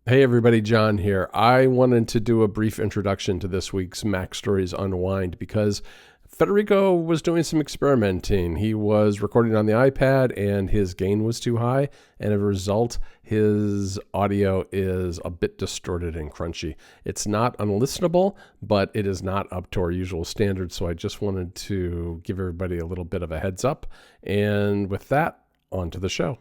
Hey everybody, John here. I wanted to do a brief introduction to this week's MacStories Unwind because Federico was doing some experimenting. He was recording on the iPad and his gain was too high, and as a result, his audio is a bit distorted and crunchy. It's not unlistenable, but it is not up to our usual standards, so I just wanted to give everybody a little bit of a heads up. And with that, on to the show.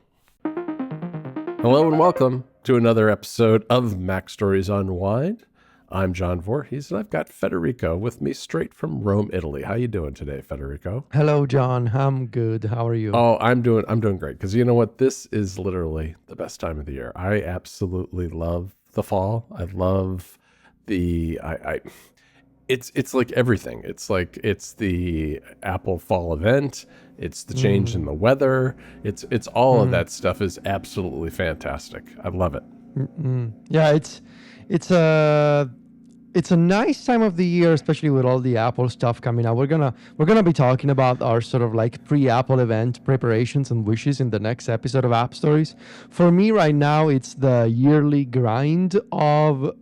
Hello and welcome to another episode of MacStories Unwind. I'm John Voorhees, and I've got Federico with me straight from Rome, Italy. How you doing today, Federico? Hello, John. I'm good. How are you? Oh, I'm doing great, because you know what? This is literally the best time of the year. I absolutely love the fall. I love it's like everything. It's the Apple Fall event. It's the change in the weather. It's all of that stuff is absolutely fantastic. I love it. Yeah, it's a nice time of the year, especially with all the Apple stuff coming out. We're gonna be talking about our sort of like pre-Apple event preparations and wishes in the next episode of App Stories. For me right now, it's the yearly grind of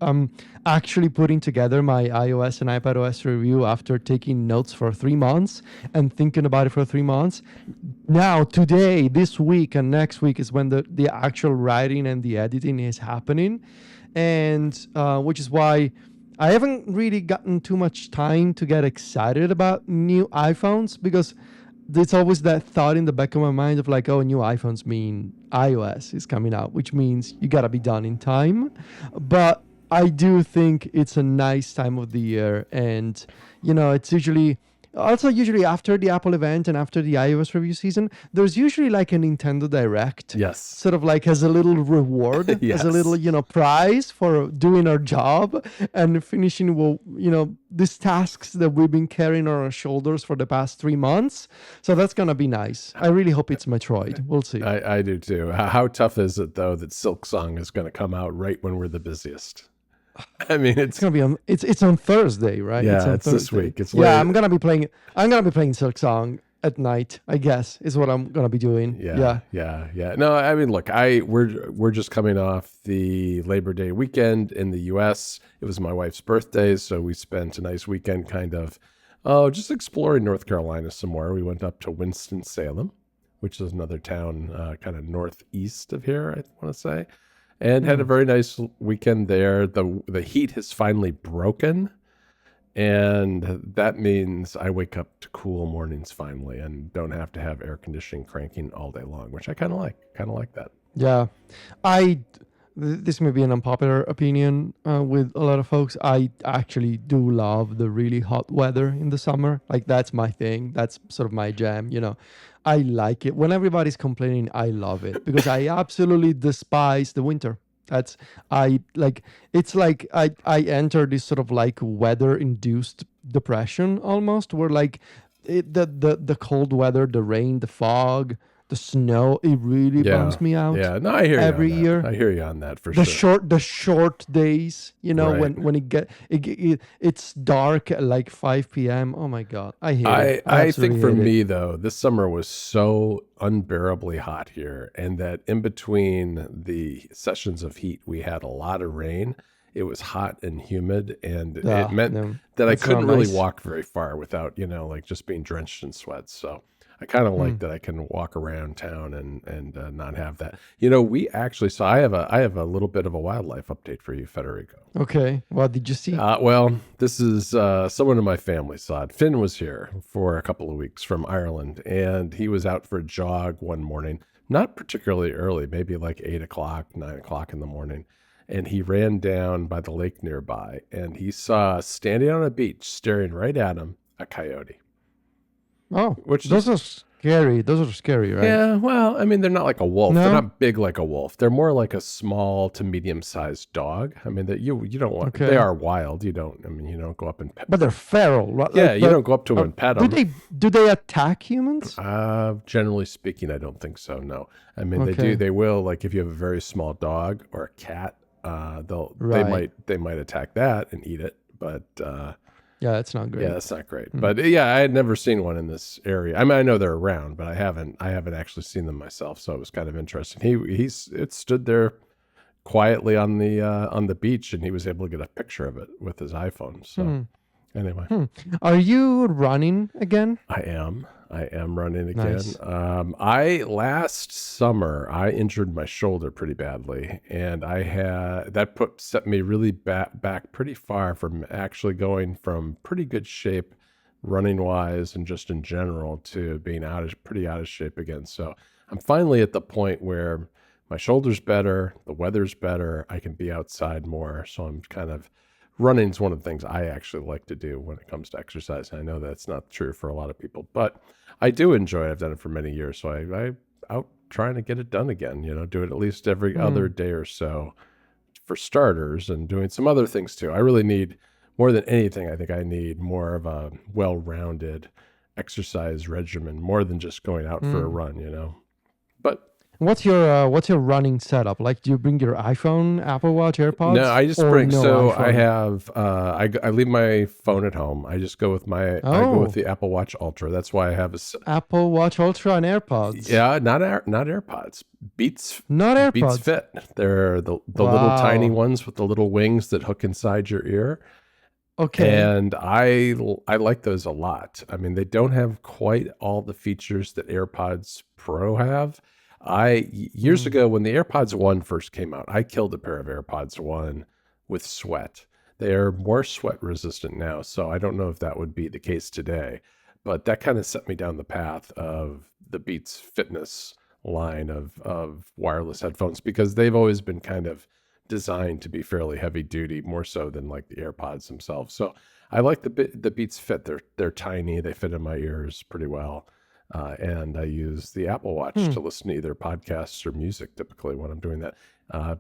actually putting together my iOS and iPadOS review after taking notes for 3 months and thinking about it for 3 months. Now, today, this week, and next week is when the actual writing and the editing is happening, and which is why I haven't really gotten too much time to get excited about new iPhones, because there's always that thought in the back of my mind of like, oh, new iPhones mean iOS is coming out, which means you got to be done in time. But I do think it's a nice time of the year. And, you know, it's usually after the Apple event and after the iOS review season, there's usually like a Nintendo Direct. Yes. Sort of like as a little reward, Yes. as a little, prize for doing our job and finishing, these tasks that we've been carrying on our shoulders for the past 3 months. So that's going to be nice. I really hope it's Metroid. We'll see. I do too. How tough is it though that Silksong is going to come out right when we're the busiest? I mean, it's gonna be on. It's on Thursday, right? Yeah, it's this week. It's late. Yeah, I'm gonna be playing Silksong at night, I guess, is what I'm gonna be doing. Yeah. No, I mean, look, we're just coming off the Labor Day weekend in the U.S. It was my wife's birthday, so we spent a nice weekend, kind of, just exploring North Carolina some more. We went up to Winston-Salem, which is another town, kind of northeast of here, I want to say. And had a very nice weekend there. The heat has finally broken, and that means I wake up to cool mornings finally and don't have to have air conditioning cranking all day long, which I kind of like. Kind of like that. Yeah, this may be an unpopular opinion with a lot of folks. I actually do love the really hot weather in the summer. Like, that's my thing. That's sort of my jam, I like it. When everybody's complaining, I love it because I absolutely despise the winter. I enter this sort of like weather-induced depression almost, where like the cold weather, the rain, the fog, the snow, it really bums me out. Yeah, no, I hear every you on year. That. I hear you on that for sure. The short days, Right. when it's dark at like 5 p.m. Oh my God, I hate it. I think for hate me though, this summer was so unbearably hot here, and that in between the sessions of heat, we had a lot of rain. It was hot and humid, and it meant that I couldn't really walk very far without, like just being drenched in sweat. So I kind of like that I can walk around town and not have that. We actually, so I have a little bit of a wildlife update for you, Federico. Okay. What did you see? Well, this is someone in my family saw it. Finn was here for a couple of weeks from Ireland, and he was out for a jog one morning, not particularly early, maybe like 8 o'clock, 9 o'clock in the morning. And he ran down by the lake nearby, and he saw, standing on a beach, staring right at him, a coyote. Oh, those are scary. Those are scary, right? Yeah, well, I mean, they're not like a wolf. No? They're not big like a wolf. They're more like a small to medium-sized dog. I mean, that you don't want. Okay. They are wild. You don't go up and pet. But they're feral, right? Yeah, you don't go up to them and pet them. Do they attack humans? Generally speaking, I don't think so. No, I mean they do. They will. Like if you have a very small dog or a cat, they might attack that and eat it. But yeah, that's not great. Yeah, that's not great. But yeah, I had never seen one in this area. I mean, I know they're around, but I haven't actually seen them myself. So it was kind of interesting. It stood there quietly on the beach, and he was able to get a picture of it with his iPhone. So anyway, Are you running again? I am running again. Nice. I last summer I injured my shoulder pretty badly, and I had that set me really back pretty far from actually going from pretty good shape running wise and just in general to being pretty out of shape again. So I'm finally at the point where my shoulder's better, the weather's better, I can be outside more. So I'm kind of running is one of the things I actually like to do when it comes to exercise. I know that's not true for a lot of people, but I do enjoy it. I've done it for many years. So I out trying to get it done again, do it at least every other day or so for starters, and doing some other things too. I really need more than anything. I think I need more of a well-rounded exercise regimen, more than just going out for a run. But What's your running setup? Like, do you bring your iPhone, Apple Watch, AirPods? no, I just or bring. no So iPhone? I have. I leave my phone at home. I just go with I go with the Apple Watch Ultra. That's why I have Apple Watch Ultra and AirPods. Yeah, not AirPods. Beats. Not AirPods. Beats Fit. They're the little tiny ones with the little wings that hook inside your ear. Okay. And I like those a lot. I mean, they don't have quite all the features that AirPods Pro have. Years ago, when the AirPods 1 first came out, I killed a pair of AirPods 1 with sweat. They are more sweat resistant now, so I don't know if that would be the case today. But that kind of set me down the path of the Beats Fitness line of wireless headphones, because they've always been kind of designed to be fairly heavy duty, more so than like the AirPods themselves. So I like the Beats Fit. They're tiny. They fit in my ears pretty well. And I use the Apple Watch to listen to either podcasts or music typically when I'm doing that.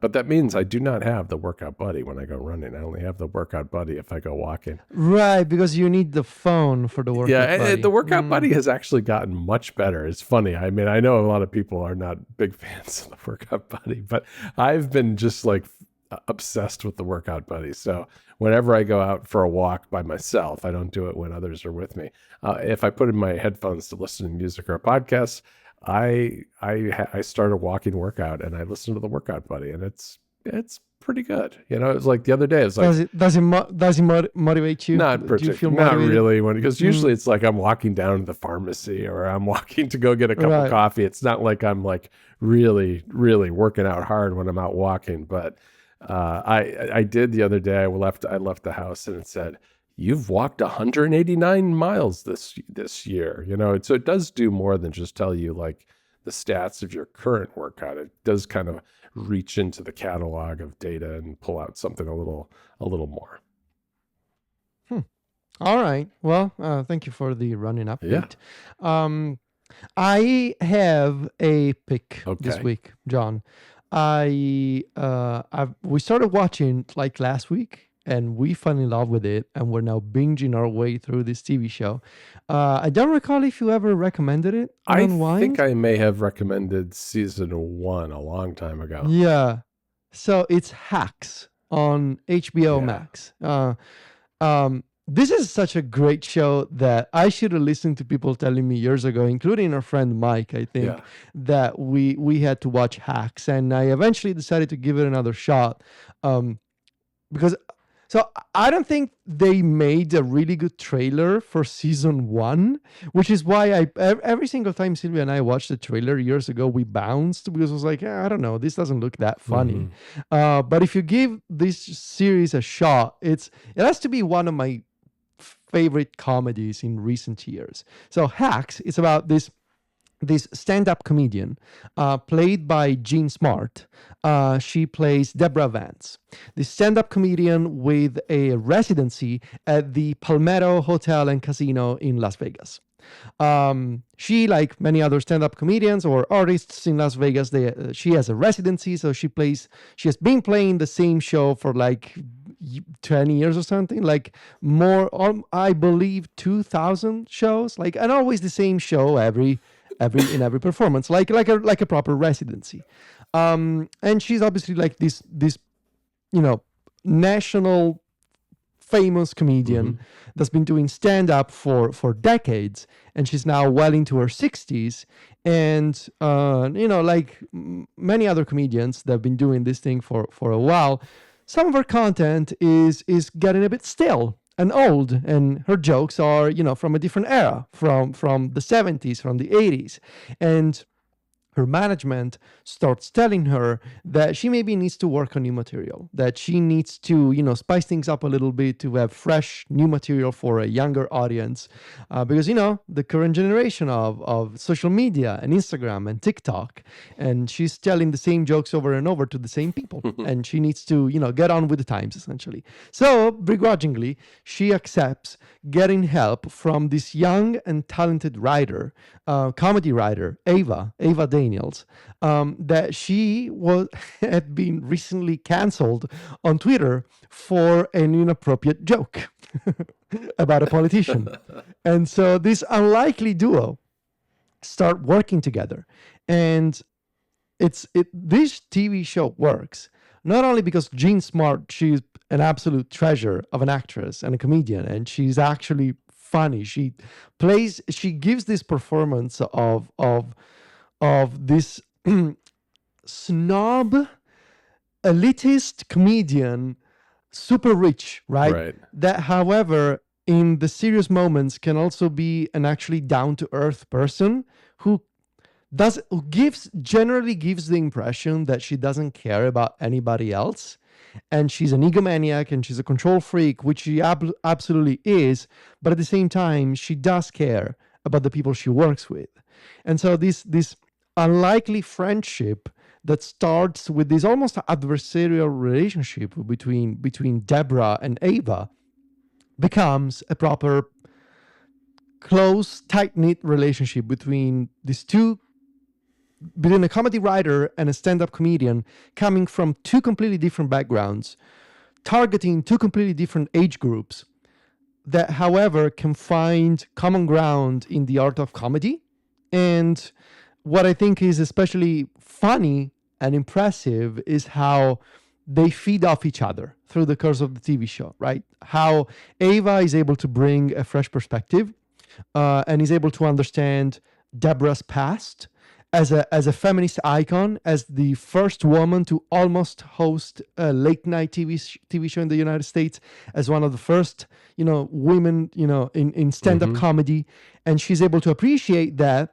But that means I do not have the Workout Buddy when I go running. I only have the Workout Buddy if I go walking. Right, because you need the phone for the Workout Buddy. The Workout Buddy has actually gotten much better. It's funny. I mean, I know a lot of people are not big fans of the Workout Buddy, but I've been just like obsessed with the Workout Buddy. So whenever I go out for a walk by myself, I don't do it when others are with me. If I put in my headphones to listen to music or a podcast, I start a walking workout and I listen to the Workout Buddy, and it's pretty good. It's like the other day. It's like does it motivate you? Not Do you feel particularly, not motivated? really. Because usually it's like I'm walking down to the pharmacy or I'm walking to go get a cup of coffee. It's not like I'm like really, really working out hard when I'm out walking. But I did the other day. I left the house and it said, "You've walked 189 miles this year." So it does do more than just tell you like the stats of your current workout. It does kind of reach into the catalog of data and pull out something a little more. All right. Well, thank you for the running update. Yeah. I have a pick this Okay. week, John. We started watching like last week, and we fell in love with it, and we're now binging our way through this TV show. I don't recall if you ever recommended it on I Unwind. think I may have recommended season 1 a long time ago. Yeah. So it's Hacks on HBO Max. This is such a great show that I should have listened to people telling me years ago, including our friend Mike, I think, that we had to watch Hacks. And I eventually decided to give it another shot. Because I don't think they made a really good trailer for season 1, which is why every single time Sylvia and I watched the trailer years ago, we bounced because I was like, I don't know, this doesn't look that funny. But if you give this series a shot, it has to be one of my favorite comedies in recent years. So Hacks is about this stand-up comedian played by Jean Smart. She plays Deborah Vance, the stand-up comedian with a residency at the Palmetto Hotel and Casino in Las Vegas. She, like many other stand-up comedians or artists in Las Vegas, she has a residency, so she has been playing the same show for like 10 years or something, like more, I believe 2,000 shows, like, and always the same show every performance, like a proper residency. And she's obviously like this national famous comedian that's been doing stand-up for decades, and she's now well into her 60s. And like many other comedians that have been doing this thing for a while, some of her content is getting a bit stale and old, and her jokes are from a different era, from the 70s, from the 80s. And her management starts telling her that she maybe needs to work on new material, that she needs to, spice things up a little bit to have fresh new material for a younger audience. Because, the current generation of social media and Instagram and TikTok, and she's telling the same jokes over and over to the same people. And she needs to, get on with the times, essentially. So, begrudgingly, she accepts getting help from this young and talented writer, comedy writer, Ava Daniels, that she had been recently canceled on Twitter for an inappropriate joke about a politician. And so this unlikely duo start working together. And this TV show works not only because Jean Smart, she's an absolute treasure of an actress and a comedian, and she's actually funny. She gives this performance of this snob, elitist comedian, super rich, right? Right. That, however, in the serious moments can also be an actually down-to-earth person who generally gives the impression that she doesn't care about anybody else, and she's an egomaniac and she's a control freak, which she absolutely is, but at the same time she does care about the people she works with. And so this unlikely friendship that starts with this almost adversarial relationship between Deborah and Ava becomes a proper close, tight-knit relationship between a comedy writer and a stand-up comedian, coming from two completely different backgrounds, targeting two completely different age groups, that, however, can find common ground in the art of comedy. And what I think is especially funny and impressive is how they feed off each other through the course of the TV show, right? How Ava is able to bring a fresh perspective and is able to understand Deborah's past as a feminist icon, as the first woman to almost host a late night TV show in the United States, as one of the first women in stand-up comedy, and she's able to appreciate that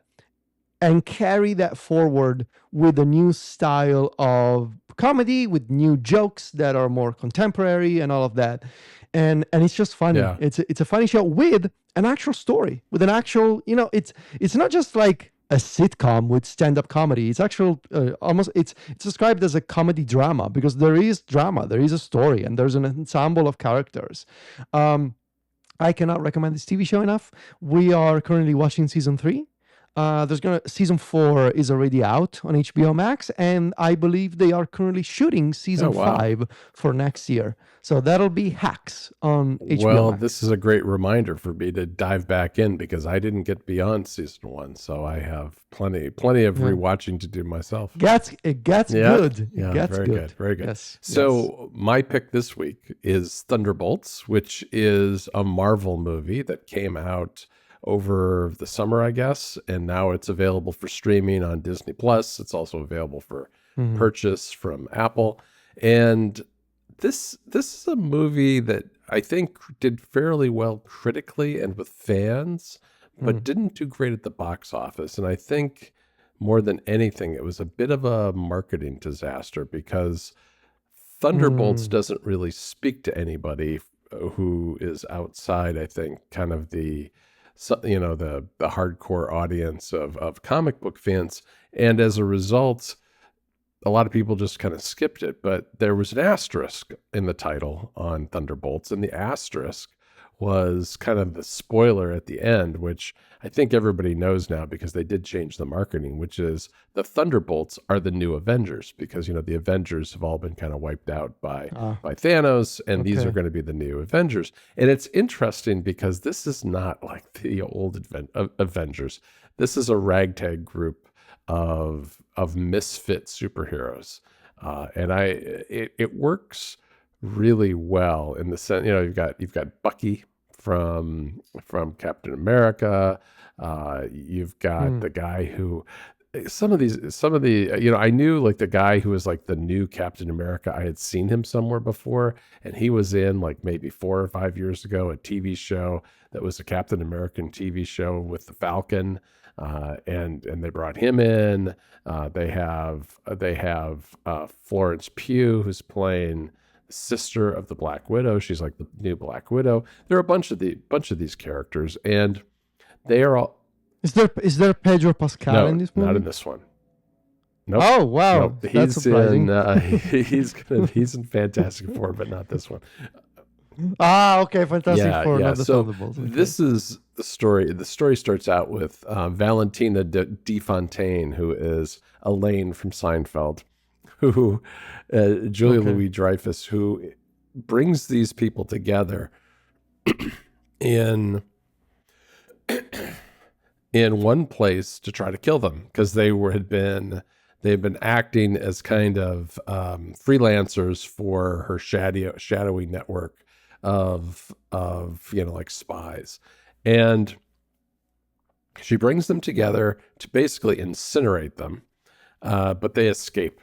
and carry that forward with a new style of comedy, with new jokes that are more contemporary and all of that. And it's just funny. Yeah. It's a funny show with an actual story, with an actual, it's not just like a sitcom with stand-up comedy. It's actual it's described as a comedy drama, because there is drama, there is a story, and there's an ensemble of characters. I cannot recommend this TV show enough. We are currently watching season 3. Season 4 is already out on HBO Max, and I believe they are currently shooting season 5 for next year. So that'll be Hacks on HBO Well, Max. this is a great reminder for me to dive back in, because I didn't get beyond season 1, so I have plenty of rewatching to do myself. It gets good. Yeah, It gets very good. very good. Yes. So my pick this week is Thunderbolts, which is a Marvel movie that came out over the summer, I guess, and now it's available for streaming on Disney Plus. It's also available for purchase from Apple. And this is a movie that I think did fairly well critically and with fans, but didn't do great at the box office. And I think more than anything, it was a bit of a marketing disaster, because Thunderbolts doesn't really speak to anybody who is outside, I think, kind of the hardcore audience of comic book fans. And as a result, a lot of people just kind of skipped it. But there was an asterisk in the title on Thunderbolts, and the asterisk was kind of the spoiler at the end, which I think everybody knows now because they did change the marketing, which is the Thunderbolts are the new Avengers, because, the Avengers have all been kind of wiped out by Thanos, and these are going to be the new Avengers. And it's interesting because this is not like the old Avengers. This is a ragtag group of misfit superheroes. And it works really well in the sense, you've got Bucky from Captain America. You've got Hmm. the guy who some of the I knew like the guy who was like the new Captain America. I had seen him somewhere before, and he was in like maybe 4 or 5 years ago a TV show that was a Captain American TV show with the Falcon. And they brought him in. They have Florence Pugh, who's playing the sister of the Black Widow. She's like the new Black Widow. There are a bunch of these characters, and they are all Is there Pedro Pascal in no, this not in movie? this one. Nope. Oh wow, Nope. that's He's in surprising. he's in Fantastic Four, but not this one. Ah, okay, Fantastic Yeah, Four, yeah. not the So Thunderbolts. Okay. this is the story. The story starts out with Valentina de Fontaine, who is Elaine from Seinfeld, who Julia Okay. Louis Dreyfus, who brings these people together in in one place to try to kill them because they've been acting as kind of freelancers for her shadowy network of like spies, and she brings them together to basically incinerate them, but they escape.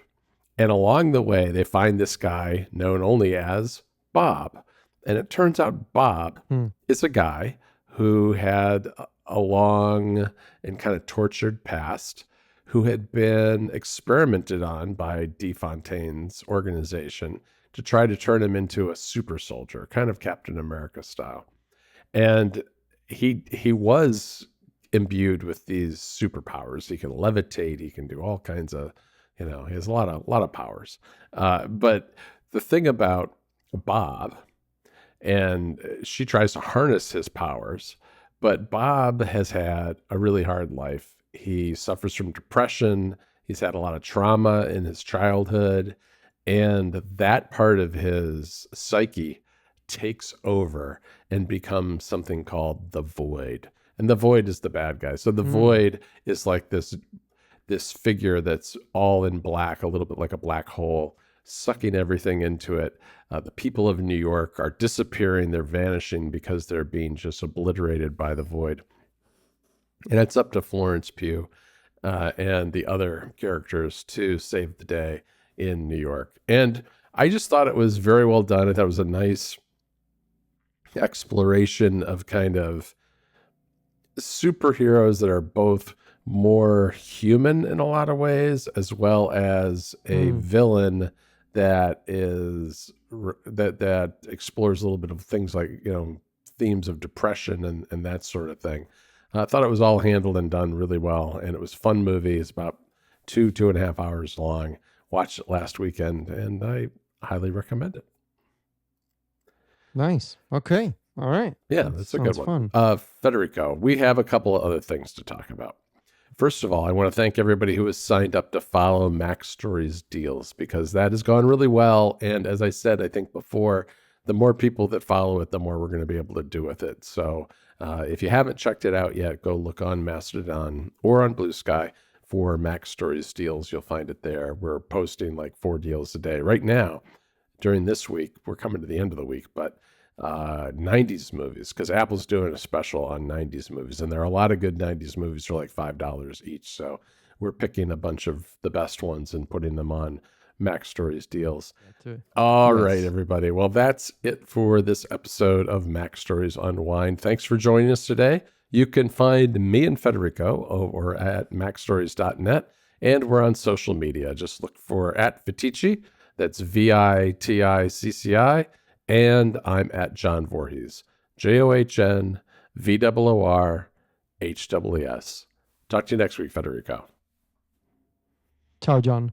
And along the way, they find this guy known only as Bob. And it turns out Bob Hmm. is a guy who had a long and kind of tortured past, who had been experimented on by DeFontaine's organization to try to turn him into a super soldier, kind of Captain America style. And he was imbued with these superpowers. He can levitate. He can do all kinds of, he has a lot of powers. But the thing about Bob, and she tries to harness his powers, but Bob has had a really hard life. He suffers from depression. He's had a lot of trauma in his childhood, and that part of his psyche takes over and becomes something called the Void. And the Void is the bad guy. So the Hmm. Void is like this figure that's all in black, a little bit like a black hole, sucking everything into it. The people of New York are disappearing, they're vanishing because they're being just obliterated by the Void. And it's up to Florence Pugh and the other characters to save the day in New York. And I just thought it was very well done. I thought it was a nice exploration of kind of superheroes that are both more human in a lot of ways, as well as a Hmm. villain that is that explores a little bit of things like themes of depression and that sort of thing. I thought it was all handled and done really well, and it was a fun movie. It's about 2.5 hours long. Watched it last weekend, and I highly recommend it. Nice. Okay. All right. Yeah, That that's a good sounds one. fun. Federico, we have a couple of other things to talk about. First of all, I want to thank everybody who has signed up to follow MacStories deals because that has gone really well. And as I said, I think before, the more people that follow it, the more we're going to be able to do with it. So if you haven't checked it out yet, go look on Mastodon or on Blue Sky for MacStories deals. You'll find it there. We're posting like 4 deals a day right now. During this week, we're coming to the end of the week, but 90s movies, because Apple's doing a special on 90s movies, and there are a lot of good 90s movies for like $5 each. So we're picking a bunch of the best ones and putting them on MacStories deals. That too. All right, Yes. everybody. Well, that's it for this episode of MacStories Unwind. Thanks for joining us today. You can find me and Federico over at MacStories.net, and we're on social media. Just look for at Vitici. That's VITICCI. And I'm at John Voorhees, JOHNVOORHWS. Talk to you next week, Federico. Ciao, John.